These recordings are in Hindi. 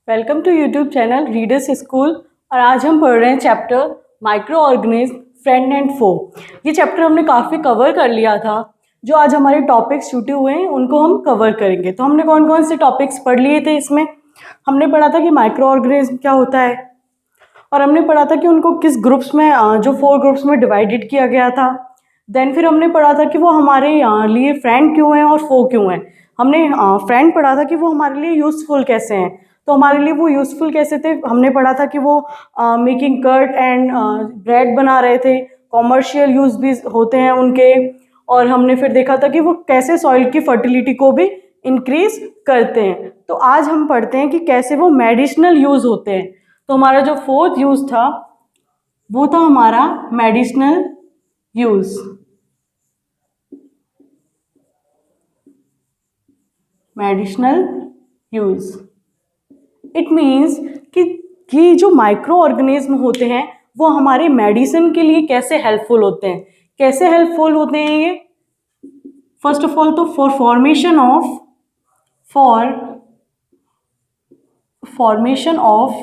Welcome to YouTube channel readers school. और आज हम पढ़ रहे हैं chapter micro organism friend and foe. ये चैप्टर हमने काफ़ी कवर कर लिया था। जो आज हमारे टॉपिक्स छूटे हुए हैं उनको हम कवर करेंगे। तो हमने कौन कौन से टॉपिक्स पढ़ लिए थे इसमें? हमने पढ़ा था कि माइक्रो ऑर्गेनिज्म क्या होता है, और हमने पढ़ा था कि उनको किस ग्रुप्स में, जो 4 ग्रुप्स में डिवाइडेड किया गया था। देन फिर हमने पढ़ा था कि वो हमारे लिए फ्रेंड क्यों हैं और फो क्यों हैं। हमने फ्रेंड पढ़ा था कि वो हमारे लिए यूज़फुल कैसे हैं। तो हमारे लिए वो यूज़फुल कैसे थे, हमने पढ़ा था कि वो मेकिंग कर्ड एंड ब्रेड बना रहे थे, कॉमर्शियल यूज़ भी होते हैं उनके। और हमने फिर देखा था कि वो कैसे सॉइल की फर्टिलिटी को भी इंक्रीज करते हैं। तो आज हम पढ़ते हैं कि कैसे वो मेडिसिनल यूज़ होते हैं। तो हमारा जो 4th यूज़ था वो था हमारा medicinal use. Medicinal use it means कि ये जो माइक्रो ऑर्गेनिज्म होते हैं वो हमारे मेडिसिन के लिए कैसे हेल्पफुल होते हैं। कैसे हेल्पफुल होते हैं ये? फर्स्ट ऑफ ऑल तो फॉर फॉर्मेशन ऑफ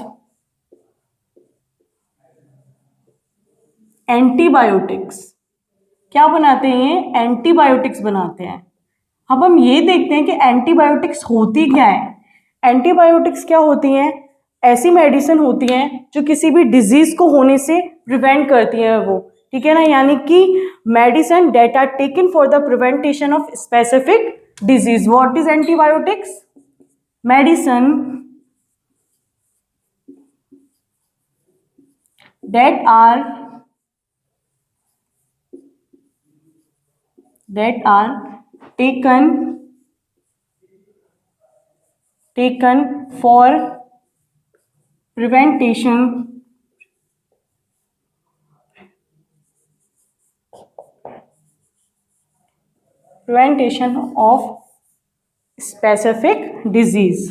एंटीबायोटिक्स। क्या बनाते हैं? एंटीबायोटिक्स बनाते हैं। अब हम ये देखते हैं कि एंटीबायोटिक्स होती क्या है। एंटीबायोटिक्स क्या होती हैं? ऐसी मेडिसिन होती हैं जो किसी भी डिजीज को होने से प्रिवेंट करती हैं वो, ठीक है ना। यानी कि medicine that are taken for the prevention of specific disease. What is antibiotics? Medicine that are taken for prevention of specific disease।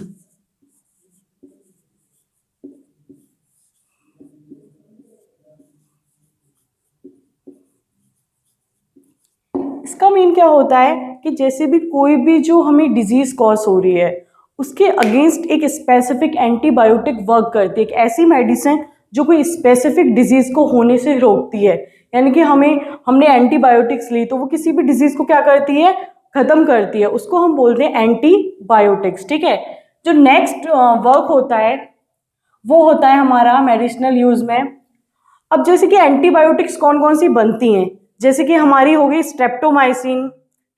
इसका मीन क्या होता है कि जैसे भी कोई भी जो हमें डिजीज कॉज हो रही है उसके अगेंस्ट एक स्पेसिफिक एंटीबायोटिक वर्क करती है। एक ऐसी मेडिसिन जो कोई स्पेसिफिक डिजीज को होने से रोकती है। यानी कि हमने एंटीबायोटिक्स ली तो वो किसी भी डिजीज को क्या करती है? खत्म करती है। उसको हम बोलते हैं एंटीबायोटिक्स, ठीक है। जो नेक्स्ट वर्क होता है वो होता है हमारा मेडिसिनल यूज में। अब जैसे कि एंटीबायोटिक्स कौन कौन सी बनती हैं, जैसे कि हमारी हो गई स्ट्रेप्टोमाइसिन,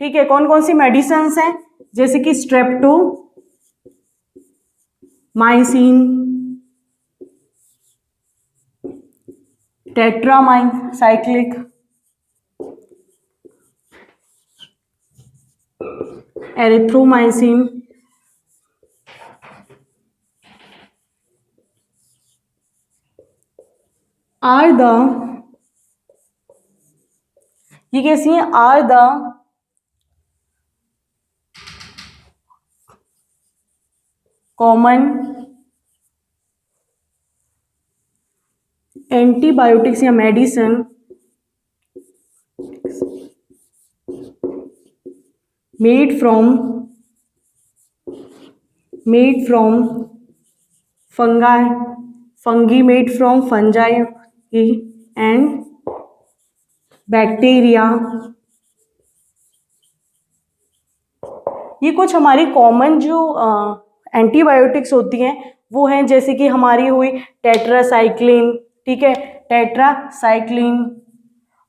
ठीक है। कौन कौन सी मेडिसिन हैं? जैसे कि स्ट्रेप्टोमाइसिन, टेट्रामाइसाइक्लिक, एरिथ्रोमाइसिन, आर द, ये कैसी हैं? आर द कॉमन एंटीबायोटिक्स या medicine made from fungi made from fungi and bacteria. ये कुछ हमारी कॉमन जो एंटीबायोटिक्स होती हैं वो हैं, जैसे कि हमारी हुई टेट्रासाइक्लिन, ठीक है, टेट्रासाइक्लिन,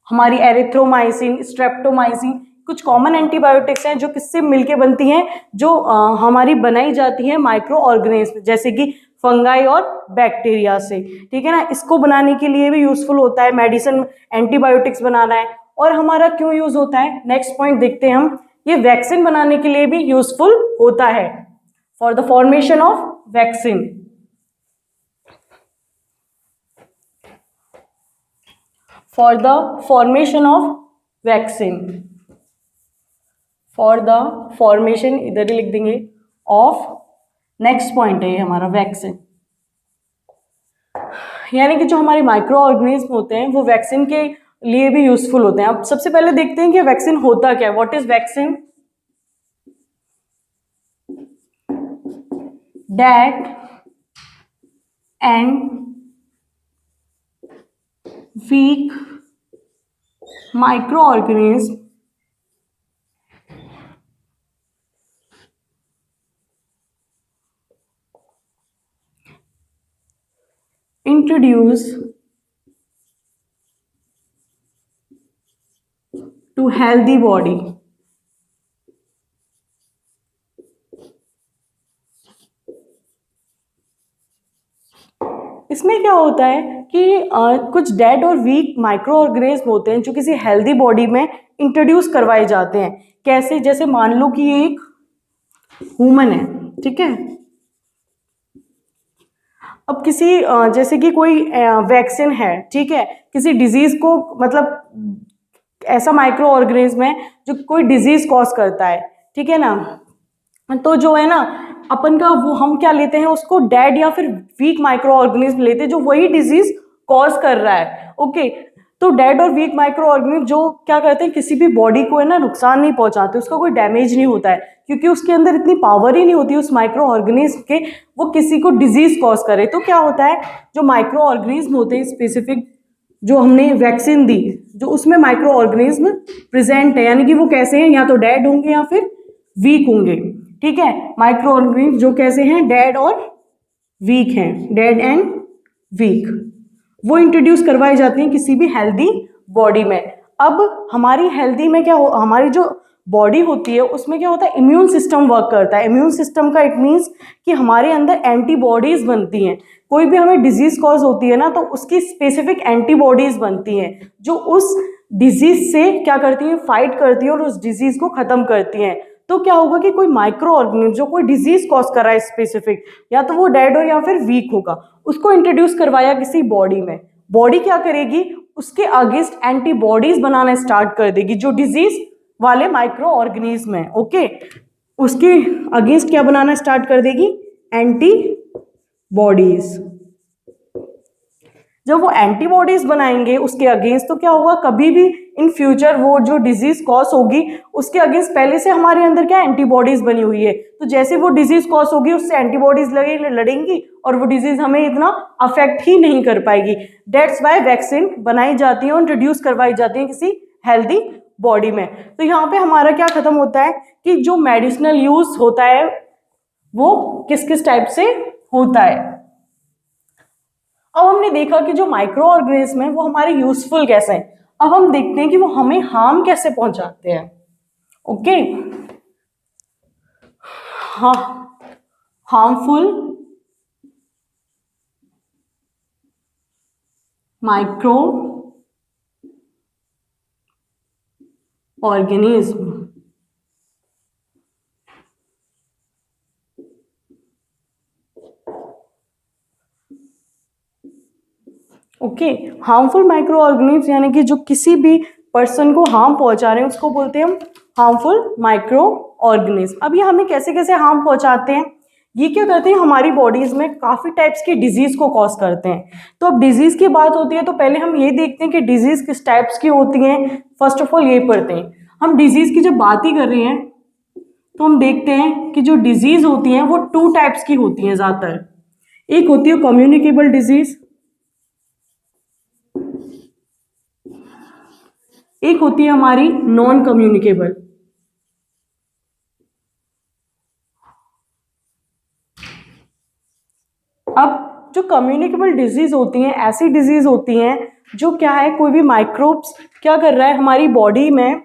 हमारी एरिथ्रोमाइसिन, स्ट्रेप्टोमाइसिन। कुछ कॉमन एंटीबायोटिक्स हैं जो किससे मिलके बनती हैं, जो हमारी बनाई जाती हैं माइक्रो ऑर्गेनिज्म जैसे कि फंगाई और बैक्टीरिया से, ठीक है ना। इसको बनाने के लिए भी यूजफुल होता है मेडिसिन, एंटीबायोटिक्स बनाना है। और हमारा क्यों यूज होता है, नेक्स्ट पॉइंट देखते हैं हम। ये वैक्सीन बनाने के लिए भी यूजफुल होता है, for the formation of vaccine. For the formation of vaccine, for the formation, इधर ही लिख देंगे, ऑफ, नेक्स्ट पॉइंट है ये हमारा वैक्सीन। यानी कि जो हमारे माइक्रो ऑर्गेनिज्म होते हैं वो वैक्सीन के लिए भी यूजफुल होते हैं। अब सबसे पहले देखते हैं कि वैक्सीन होता क्या है। What is vaccine? that and weak microorganisms introduced to healthy body. इसमें क्या होता है कि कुछ डेड और वीक माइक्रो ऑर्गेनिज्म होते हैं जो किसी हेल्दी बॉडी में इंट्रोड्यूस करवाए जाते हैं। कैसे? जैसे मान लो कि ये एक ह्यूमन है, ठीक है। अब किसी जैसे कि कोई वैक्सीन है, ठीक है, किसी डिजीज को, मतलब ऐसा माइक्रो ऑर्गेनिज्म है जो कोई डिजीज कॉज करता है, ठीक है ना। तो जो है ना, अपन का वो हम क्या लेते हैं, उसको डेड या फिर वीक माइक्रो ऑर्गेनिज्म लेते हैं जो वही डिजीज कॉज कर रहा है। ओके, तो डेड और वीक माइक्रो ऑर्गेनिज्म जो क्या करते हैं, किसी भी बॉडी को है ना नुकसान नहीं पहुंचाते, उसका कोई डैमेज नहीं होता है, क्योंकि उसके अंदर इतनी पावर ही नहीं होती उस माइक्रो ऑर्गेनिज्म के वो किसी को डिजीज कॉज करे। तो क्या होता है, जो माइक्रो ऑर्गेनिज्म होते हैं स्पेसिफिक, जो हमने वैक्सीन दी, जो उसमें माइक्रो ऑर्गेनिज्म प्रेजेंट है, यानी कि वो कैसे हैं, या तो डेड होंगे या फिर वीक होंगे, ठीक है। माइक्रो ऑर्गेनिज्म जो कैसे हैं, डेड और वीक हैं, डेड एंड वीक, वो इंट्रोड्यूस करवाई जाती हैं किसी भी हेल्दी बॉडी में। अब हमारी हेल्दी में क्या हो, हमारी जो बॉडी होती है उसमें क्या होता है, इम्यून सिस्टम वर्क करता है। इम्यून सिस्टम का इट मीन्स कि हमारे अंदर एंटीबॉडीज बनती हैं। कोई भी हमें डिजीज कॉज होती है ना, तो उसकी स्पेसिफिक एंटीबॉडीज बनती हैं जो उस डिजीज से क्या करती हैं, फाइट करती हैं और उस डिजीज को खत्म करती हैं। तो क्या होगा कि कोई माइक्रो ऑर्गेनिज्म जो कोई डिजीज कॉज कर रहा है स्पेसिफिक, या तो वो डेड हो या फिर वीक होगा, उसको इंट्रोड्यूस करवाया किसी बॉडी में। बॉडी क्या करेगी, उसके अगेंस्ट एंटीबॉडीज बनाना स्टार्ट कर देगी जो डिजीज वाले माइक्रो ऑर्गेनिज्म है। ओके, उसके अगेंस्ट क्या बनाना स्टार्ट कर देगी, एंटीबॉडीज। जब वो एंटीबॉडीज बनाएंगे उसके अगेंस्ट, तो क्या होगा, कभी भी इन फ्यूचर वो जो डिजीज कॉज होगी उसके अगेंस्ट पहले से हमारे अंदर क्या एंटीबॉडीज बनी हुई है, तो जैसे वो डिजीज कॉज होगी उससे एंटीबॉडीज लड़ेंगी और वो डिजीज हमें इतना अफेक्ट ही नहीं कर पाएगी। डेट्स वाई वैक्सीन बनाई जाती है और इंट्रोड्यूस करवाई जाती है किसी हेल्दी बॉडी में। तो यहाँ पे हमारा क्या खत्म होता है कि जो मेडिसिनल यूज होता है वो किस किस टाइप से होता है। अब हमने देखा कि जो माइक्रो ऑर्गेनिज्म है वो हमारे यूजफुल कैसे हैं। अब हम देखते हैं कि वो हमें हार्म कैसे पहुंचाते हैं। ओके, हाँ, harmful micro organism. Okay, harmful micro organism यानी कि जो किसी भी पर्सन को हार्म पहुंचा रहे हैं उसको बोलते हैं हम हार्मफुल माइक्रो ऑर्गेनिज्म। अब ये हमें कैसे कैसे हार्म पहुंचाते हैं, ये क्या करते हैं, हमारी बॉडीज में काफी टाइप्स की डिजीज को कॉज करते हैं। तो अब डिजीज की बात होती है तो पहले हम ये देखते हैं कि डिजीज किस टाइप्स की होती हैं। फर्स्ट ऑफ ऑल ये पढ़ते हैं हम, डिजीज की जब बात ही कर रहे हैं तो हम देखते हैं कि जो डिजीज होती हैं वो टू टाइप्स की होती हैं ज्यादातर। एक होती है कम्युनिकेबल डिजीज, एक होती है हमारी नॉन कम्युनिकेबल। अब जो कम्युनिकेबल डिजीज होती हैं ऐसी डिजीज होती हैं जो क्या है, कोई भी माइक्रोब्स क्या कर रहा है हमारी बॉडी में,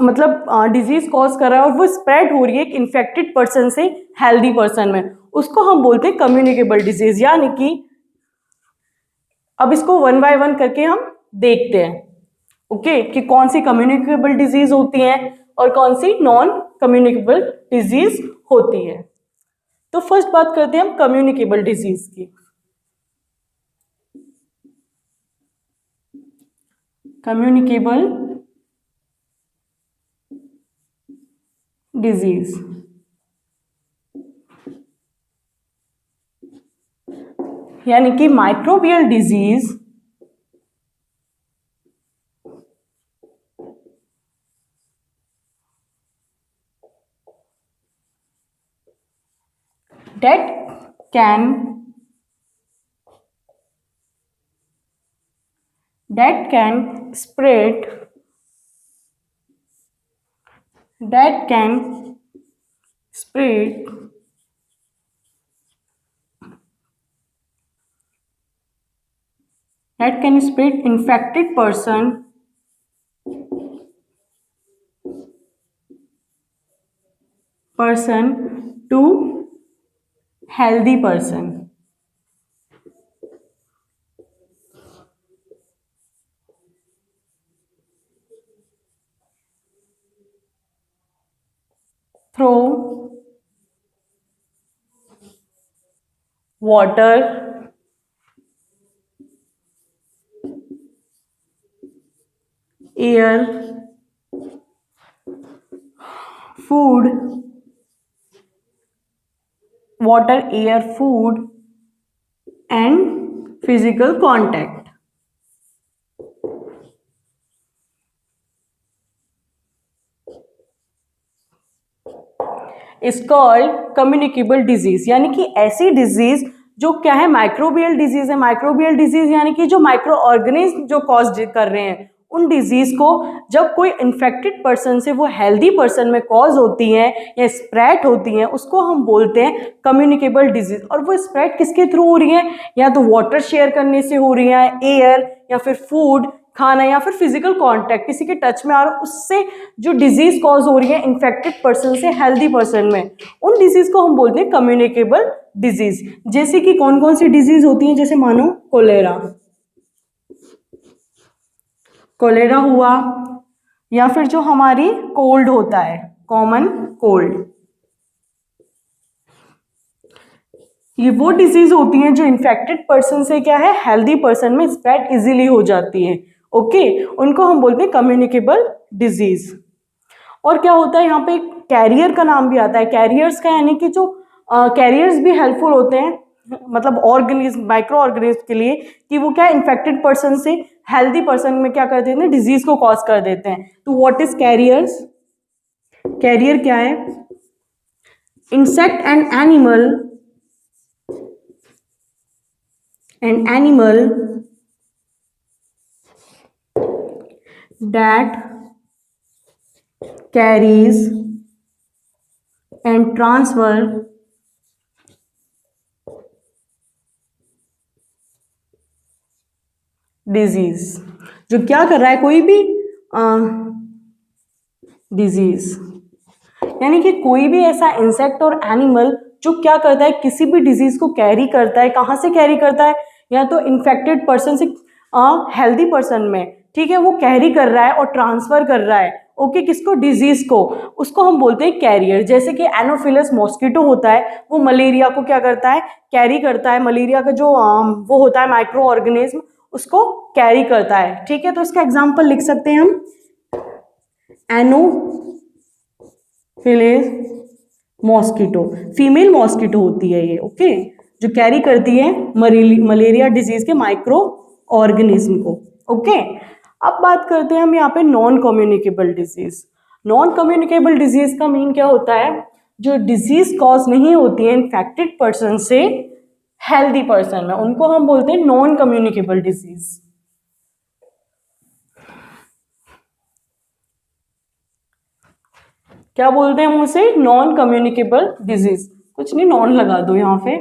मतलब डिजीज कॉज कर रहा है और वो स्प्रेड हो रही है एक इन्फेक्टेड पर्सन से हेल्दी पर्सन में, उसको हम बोलते हैं कम्युनिकेबल डिजीज। यानी कि अब इसको वन बाय वन करके हम देखते हैं, ओके, कि कौन सी कम्युनिकेबल डिजीज होती हैं और कौन सी नॉन कम्युनिकेबल डिजीज होती है। तो फर्स्ट बात करते हैं हम कम्युनिकेबल डिजीज की। कम्युनिकेबल डिजीज यानी कि microbial disease that can that can spread that can spread infected person to healthy person through water, air, food, water, air, food, and physical contact. Is called communicable disease, यानी कि ऐसी डिजीज जो क्या है, माइक्रोबियल डिजीज है। माइक्रोबियल डिजीज यानी कि जो माइक्रो ऑर्गेनिज्म जो कॉज कर रहे हैं, उन डिजीज को जब कोई इन्फेक्टेड पर्सन से वो हेल्दी पर्सन में कॉज होती हैं या स्प्रेड होती हैं, उसको हम बोलते हैं कम्युनिकेबल डिजीज। और वो स्प्रेड किसके थ्रू हो रही है, या तो वाटर शेयर करने से हो रही है, एयर या फिर फूड खाना, या फिर फिजिकल कांटेक्ट, किसी के टच में आ रहा, उससे जो डिजीज कॉज हो रही है इन्फेक्टेड पर्सन से हेल्दी पर्सन में, उन डिजीज को हम बोलते हैं कम्युनिकेबल डिजीज। जैसे कि कौन कौन सी डिजीज होती हैं, जैसे मानो कोलेरा हुआ, या फिर जो हमारी कोल्ड होता है, कॉमन कोल्ड। ये वो डिजीज होती हैं जो इन्फेक्टेड पर्सन से क्या है, हेल्दी पर्सन में स्प्रेड इजीली हो जाती है। ओके, उनको हम बोलते हैं कम्युनिकेबल डिजीज। और क्या होता है यहाँ पे, कैरियर का नाम भी आता है। कैरियर्स का यानी कि जो कैरियर्स भी हेल्पफुल होते हैं, मतलब ऑर्गेनिज्म, माइक्रो ऑर्गेनिज्म के लिए, कि वो क्या इन्फेक्टेड पर्सन से हेल्दी पर्सन में क्या कर देते हैं, डिजीज को कॉज कर देते हैं। तो व्हाट इज कैरियर्स? कैरियर क्या है? Insect and animal that carries and transfer disease, जो क्या कर रहा है, कोई भी डिजीज, यानी कि कोई भी ऐसा इंसेक्ट और एनिमल जो क्या करता है, किसी भी डिजीज को कैरी करता है। कहाँ से कैरी करता है? या तो इन्फेक्टेड पर्सन से हेल्दी पर्सन में, ठीक है, वो कैरी कर रहा है और ट्रांसफर कर रहा है। ओके, किसको? डिजीज को। उसको हम बोलते हैं कैरियर। जैसे कि एनोफिलस मॉस्किटो होता है, वो मलेरिया को क्या करता है, कैरी करता है। मलेरिया का जो वो होता है माइक्रो ऑर्गेनिज्म, उसको कैरी करता है। ठीक है, तो इसका एग्जाम्पल लिख सकते हैं हम, एनोफिलिस मॉस्किटो, फीमेल मॉस्किटो होती है ये। ओके, जो कैरी करती है मलेरिया डिजीज के माइक्रो ऑर्गेनिज्म को। ओके, अब बात करते हैं हम यहाँ पे non communicable disease. Non communicable disease का मीन क्या होता है? जो डिजीज कॉज नहीं होती है इन्फेक्टेड पर्सन से हेल्दी पर्सन में, उनको हम बोलते हैं नॉन कम्युनिकेबल डिजीज। क्या बोलते हैं हम उसे? Non communicable disease. कुछ नहीं, नॉन लगा दो यहां पे,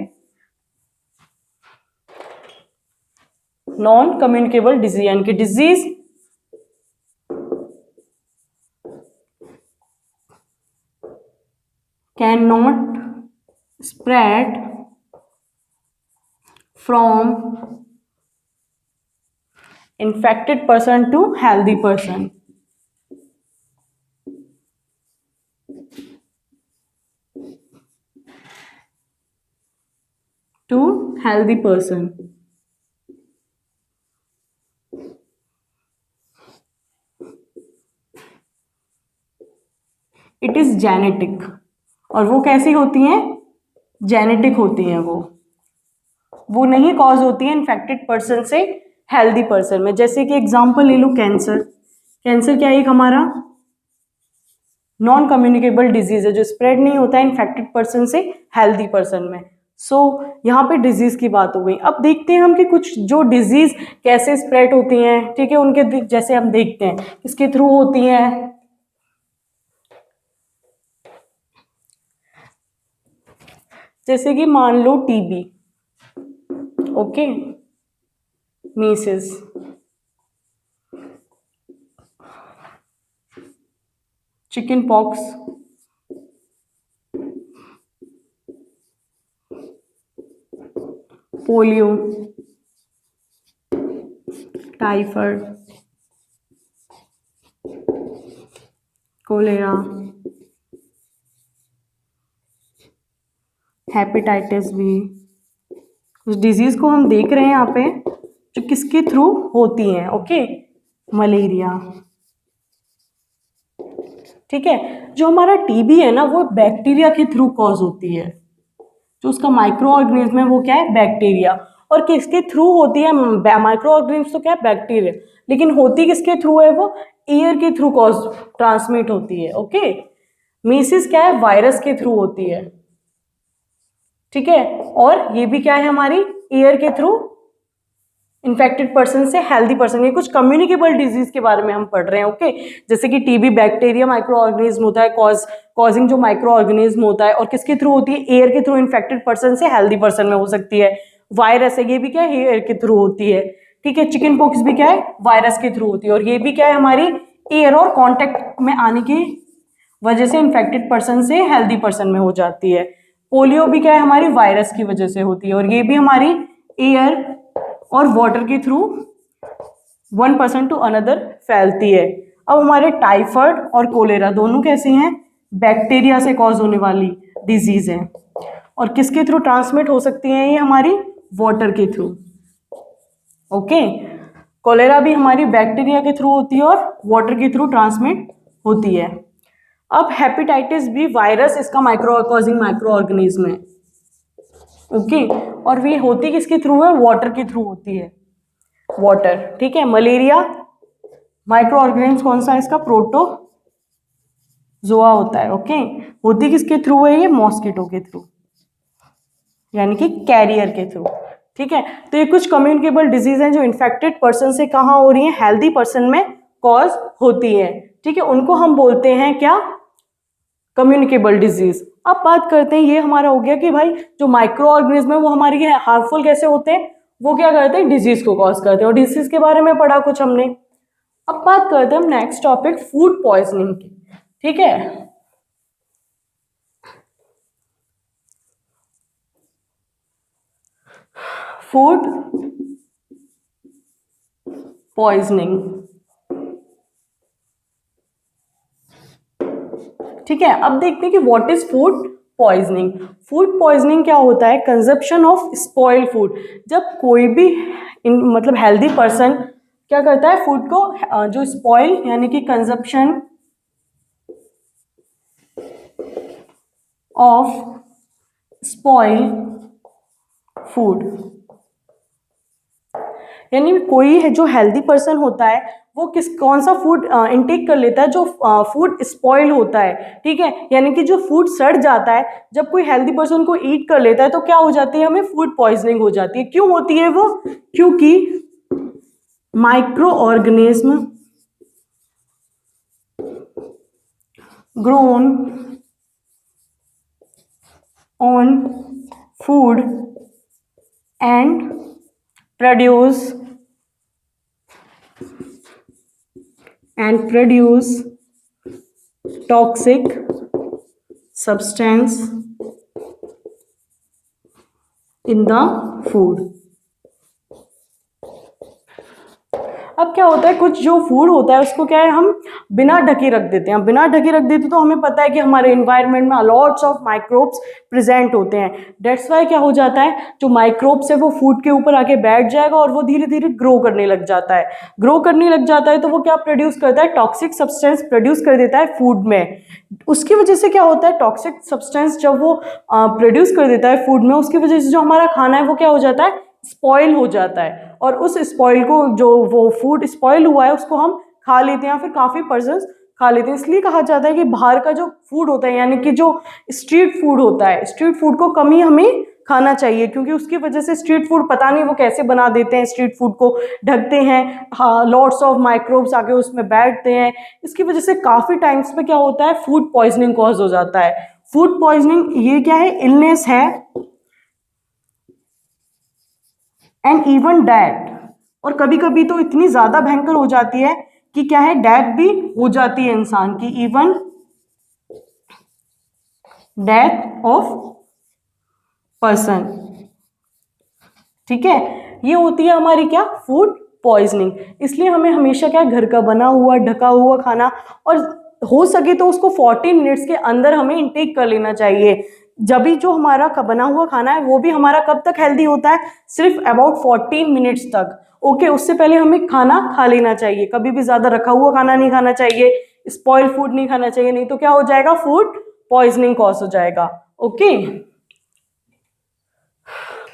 नॉन कम्युनिकेबल डिजीज यानी कि disease can not spread from infected person to healthy person. To healthy person. It is genetic. और वो कैसी होती हैं? जेनेटिक होती हैं। वो नहीं कॉज होती है इन्फेक्टेड पर्सन से हेल्दी पर्सन में। जैसे कि एग्जांपल ले लो, कैंसर। कैंसर क्या है? एक हमारा नॉन कम्युनिकेबल डिजीज है जो स्प्रेड नहीं होता है इन्फेक्टेड पर्सन से हेल्दी पर्सन में। सो यहाँ पे डिजीज़ की बात हो गई। अब देखते हैं हम कि कुछ जो डिजीज़ कैसे स्प्रेड होती हैं, ठीक है, उनके जैसे हम देखते हैं किसके थ्रू होती हैं। जैसे कि मान लो TB, okay, measles, chicken pox, polio, typhoid, cholera, hepatitis B. कुछ डिजीज़ को हम देख रहे हैं यहाँ पे जो किसके थ्रू होती हैं, ओके, मलेरिया, ठीक है। जो हमारा टीबी है ना वो बैक्टीरिया के थ्रू कॉज होती है, जो उसका माइक्रो ऑर्गेनिज्म है वो क्या है, बैक्टीरिया। और किसके थ्रू होती है, माइक्रो ऑर्गेनिज्म तो क्या है, बैक्टीरिया, लेकिन होती किसके थ्रू है, वो एयर के थ्रू कॉज ट्रांसमिट होती है, ओके। मीसिल्स क्या है, वायरस के थ्रू होती है, ठीक है। और ये भी क्या है, हमारी एयर के थ्रू इन्फेक्टेड पर्सन से हेल्दी पर्सन, ये कुछ कम्युनिकेबल डिजीज के बारे में हम पढ़ रहे हैं, ओके। जैसे कि टीबी बैक्टीरिया माइक्रो ऑर्गेनिज्म होता है, कॉजिंग जो माइक्रो ऑर्गेनिज्म होता है, और किसके थ्रू होती है, एयर के थ्रू, इन्फेक्टेड पर्सन से हेल्दी पर्सन में हो सकती है। वायरस है, ये भी क्या है, एयर के थ्रू होती है, ठीक है। चिकन पॉक्स भी क्या है, वायरस के थ्रू होती है, और ये भी क्या है, हमारी एयर और कॉन्टेक्ट में आने की वजह से इन्फेक्टेड पर्सन से हेल्दी पर्सन में हो जाती है। पोलियो भी क्या है, हमारी वायरस की वजह से होती है, और ये भी हमारी एयर और वाटर के through one person to another फैलती है। अब हमारे टाइफाइड और कोलेरा दोनों कैसे हैं, बैक्टीरिया से कॉज होने वाली डिजीज है, और किसके थ्रू ट्रांसमिट हो सकती हैं, ये हमारी वाटर के थ्रू, ओके। कोलेरा भी हमारी बैक्टीरिया के थ्रू होती है और वाटर के थ्रू ट्रांसमिट होती है। अब हेपेटाइटिस बी वायरस इसका कॉजिंग माइक्रो ऑर्गेनिज्म है, ओके, और वे होती किसके थ्रू है, वाटर के थ्रू होती है, वाटर, ठीक है। मलेरिया माइक्रो ऑर्गेनिज्म कौन सा है इसका, प्रोटोजोआ होता है, ओके। होती किसके थ्रू है, ये मॉस्किटो के थ्रू, यानी कि कैरियर के थ्रू, ठीक है। तो ये कुछ कम्युनिकेबल डिजीज हैं जो इन्फेक्टेड पर्सन से कहाँ हो रही हैं, हेल्दी पर्सन में कॉज होती है, ठीक है। उनको हम बोलते हैं क्या, कम्युनिकेबल डिजीज। अब बात करते हैं, ये हमारा हो गया कि भाई जो माइक्रो ऑर्गेनिज्म है वो हमारे हार्मफुल कैसे होते हैं, वो क्या करते हैं, डिजीज को कॉज करते हैं, और डिजीज के बारे में पढ़ा कुछ हमने। अब बात करते हैं हम नेक्स्ट टॉपिक फूड पॉइजनिंग की, ठीक है। फूड पॉइजनिंग, ठीक है। अब देखते हैं कि what is food poisoning. Food poisoning क्या होता है, कंजप्शन ऑफ स्पॉइल फूड। जब कोई भी मतलब हेल्दी पर्सन क्या करता है, फूड को जो स्पॉइल यानी कि कंजप्शन ऑफ स्पॉइल फूड, यानी कोई है जो हेल्दी पर्सन होता है वो कौन सा फूड इनटेक कर लेता है, जो फूड स्पॉइल होता है, ठीक है, यानी कि जो फूड सड़ जाता है, जब कोई हेल्दी पर्सन को ईट कर लेता है तो क्या हो जाती है, हमें फूड पॉइजनिंग हो जाती है। क्यों होती है वो, क्योंकि micro organism grown on food and produce toxic substance in the food। अब क्या होता है, कुछ जो फूड होता है उसको क्या है, हम बिना ढके रख देते हैं। बिना ढके रख देते तो हमें पता है कि हमारे एनवायरनमेंट में लॉट्स ऑफ माइक्रोब्स प्रेजेंट होते हैं। डेट्स वाई क्या हो जाता है, जो माइक्रोब्स है वो फूड के ऊपर आके बैठ जाएगा और वो धीरे धीरे ग्रो करने लग जाता है। ग्रो करने लग जाता है तो वो क्या प्रोड्यूस करता है, टॉक्सिक सब्सटेंस प्रोड्यूस कर देता है फूड में। उसकी वजह से क्या होता है, टॉक्सिक सब्सटेंस जब वो प्रोड्यूस कर देता है फूड में, उसकी वजह से जो हमारा खाना है वो क्या हो जाता है, स्पॉइल हो जाता है। और उस स्पॉइल को, जो वो फूड स्पॉइल हुआ है उसको हम खा लेते हैं, या फिर काफ़ी पर्सन्स खा लेते हैं। इसलिए कहा जाता है कि बाहर का जो फूड होता है, यानी कि जो स्ट्रीट फूड होता है, स्ट्रीट फूड को कम ही हमें खाना चाहिए, क्योंकि उसकी वजह से स्ट्रीट फूड पता नहीं वो कैसे बना देते हैं, स्ट्रीट फूड को ढकते हैं, हाँ लॉट्स ऑफ माइक्रोब्स आके उसमें बैठते हैं, इसकी वजह से काफ़ी टाइम्स पे क्या होता है, फूड पॉइजनिंग कॉज हो जाता है। फूड पॉइजनिंग ये क्या है, इलनेस है एंड इवन डेथ, और कभी कभी तो इतनी ज़्यादा भयंकर हो जाती है कि क्या है, डेथ भी हो जाती है इंसान की, इवन डेथ ऑफ पर्सन। ठीक है, ये होती है हमारी क्या, फूड पॉइजनिंग। इसलिए हमें हमेशा क्या, घर का बना हुआ ढका हुआ खाना, और हो सके तो उसको 40 मिनट्स के अंदर हमें इंटेक कर लेना चाहिए। जब भी जो हमारा बना हुआ खाना है वो भी हमारा कब तक हेल्दी होता है, सिर्फ अबाउट 14 मिनट्स तक। ओके, उससे पहले हमें खाना खा लेना चाहिए, कभी भी ज़्यादा रखा हुआ खाना नहीं खाना चाहिए, स्पॉइल फूड नहीं खाना चाहिए, नहीं तो क्या हो जाएगा, फूड पॉइजनिंग कॉज हो जाएगा। ओके,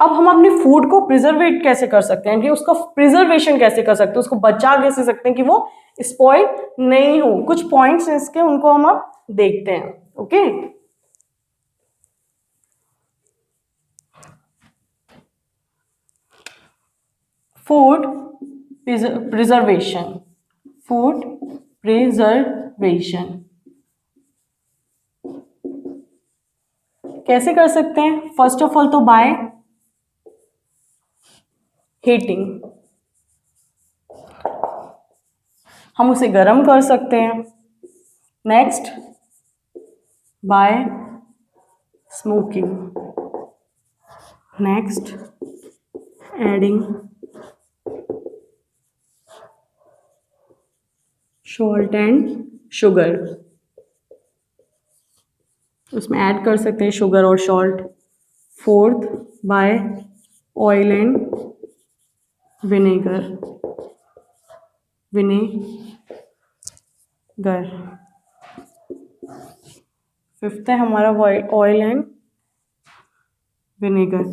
अब हम अपने फूड को प्रिजर्वेट कैसे कर सकते हैं, कि उसका प्रिजर्वेशन कैसे कर सकते हैं, उसको बचा कैसे सकते हैं कि वो स्पॉइल नहीं हो। कुछ पॉइंट्स इसके, उनको हम अब देखते हैं। Okay, food preservation, food preservation कैसे कर सकते हैं? फर्स्ट ऑफ ऑल तो बाय हीटिंग, हम उसे गर्म कर सकते हैं। Next, by smoking. Next, adding salt and sugar, उसमें ऐड कर सकते हैं शुगर और salt. Fourth, by oil and vinegar, fifth है हमारा ऑयल एंड विनेगर,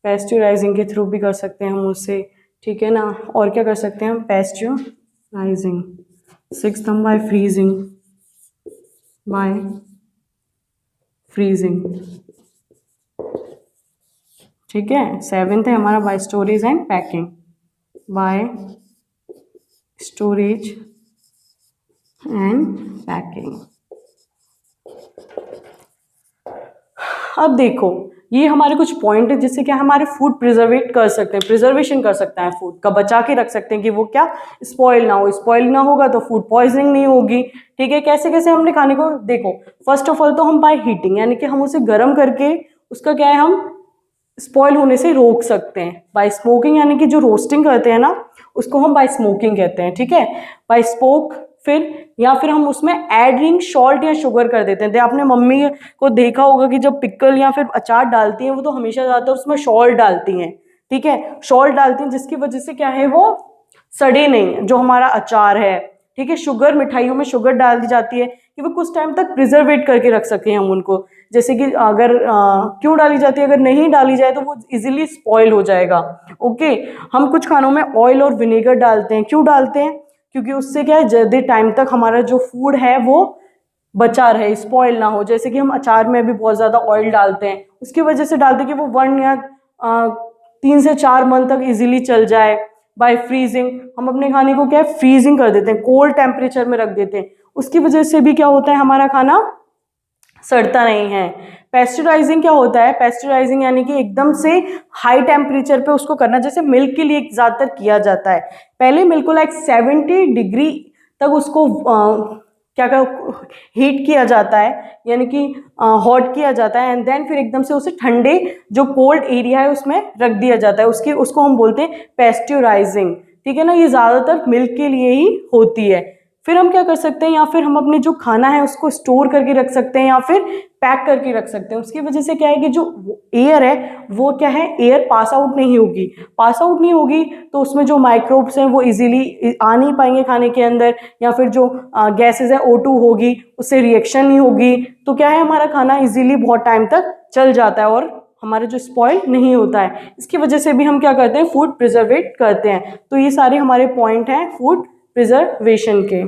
पैस्चराइजिंग के थ्रू भी कर सकते हैं हम उससे। ठीक है ना, और क्या कर सकते हैं हम, पैस्चराइजिंग। सिक्स्थ हम बाय फ्रीजिंग। ठीक है, सेवेंथ है हमारा by storage and packing, by storage and packing. अब देखो, ये हमारे कुछ पॉइंट है जिससे क्या हमारे फूड प्रिजर्वेट कर सकते हैं, प्रिजर्वेशन कर सकते हैं, फूड का बचा के रख सकते हैं कि वो क्या, स्पॉइल ना हो। स्पॉइल ना होगा तो फूड पॉइजनिंग नहीं होगी। ठीक है, कैसे कैसे हमने खाने को, देखो फर्स्ट ऑफ ऑल तो हम बाय हीटिंग, यानी कि हम उसे गर्म करके उसका क्या है, हम स्पॉइल होने से रोक सकते हैं। बाय स्मोकिंग, यानी कि जो रोस्टिंग करते हैं ना, उसको हम बाय स्मोकिंग कहते हैं। ठीक है, बाय स्मोक, या फिर हम उसमें एडिंग सॉल्ट या शुगर कर देते हैं। आपने मम्मी को देखा होगा कि जब पिकल या फिर अचार डालती हैं वो तो हमेशा ज़्यादातर उसमें सॉल्ट डालती हैं। ठीक है, सॉल्ट डालती हैं जिसकी वजह से क्या है, वो सड़े नहीं जो हमारा अचार है। ठीक है, शुगर, मिठाइयों में शुगर डाल दी जाती है कि वो कुछ टाइम तक प्रिजर्वेट करके रख सकें हम उनको। जैसे कि अगर क्यों डाली जाती है, अगर नहीं डाली जाए तो वो इजीली स्पॉइल हो जाएगा। ओके, हम कुछ खानों में ऑयल और विनेगर डालते हैं। क्यों डालते हैं? क्योंकि उससे क्या है, ज़्यादा टाइम तक हमारा जो फूड है वो बचा रहे, स्पॉइल ना हो। जैसे कि हम अचार में भी बहुत ज़्यादा ऑयल डालते हैं, उसकी वजह से डालते हैं कि वो 1 या 3 से 4 मंथ तक इजीली चल जाए। बाय फ्रीजिंग, हम अपने खाने को क्या है, फ्रीजिंग कर देते हैं, कोल्ड टेम्परेचर में रख देते हैं, उसकी वजह से भी क्या होता है, हमारा खाना सड़ता नहीं है। पेस्चराइजिंग क्या होता है, पेस्चराइजिंग यानी कि एकदम से हाई टेम्परेचर पे उसको करना, जैसे मिल्क के लिए ज़्यादातर किया जाता है। पहले मिल्क को लाइक 70 डिग्री तक उसको क्या हीट किया जाता है, यानी कि हॉट किया जाता है, एंड देन फिर एकदम से उसे ठंडे जो कोल्ड एरिया है उसमें रख दिया जाता है, उसको हम बोलते हैं पेस्चराइजिंग। ठीक है ना, ये ज़्यादातर मिल्क के लिए ही होती है। फिर हम क्या कर सकते हैं, या फिर हम अपने जो खाना है उसको स्टोर करके रख सकते हैं या फिर पैक करके रख सकते हैं। उसकी वजह से क्या है कि जो एयर है वो क्या है, एयर पास आउट नहीं होगी। पास आउट नहीं होगी तो उसमें जो माइक्रोब्स हैं वो इजीली आ नहीं पाएंगे खाने के अंदर, या फिर जो गैसेज है O2 होगी, उससे रिएक्शन नहीं होगी, तो क्या है, हमारा खाना इजीली बहुत टाइम तक चल जाता है और हमारा जो स्पॉइल नहीं होता है। इसकी वजह से भी हम क्या करते हैं, फूड प्रिजर्वेट करते हैं। तो ये सारे हमारे पॉइंट हैं फूड प्रिजर्वेशन के।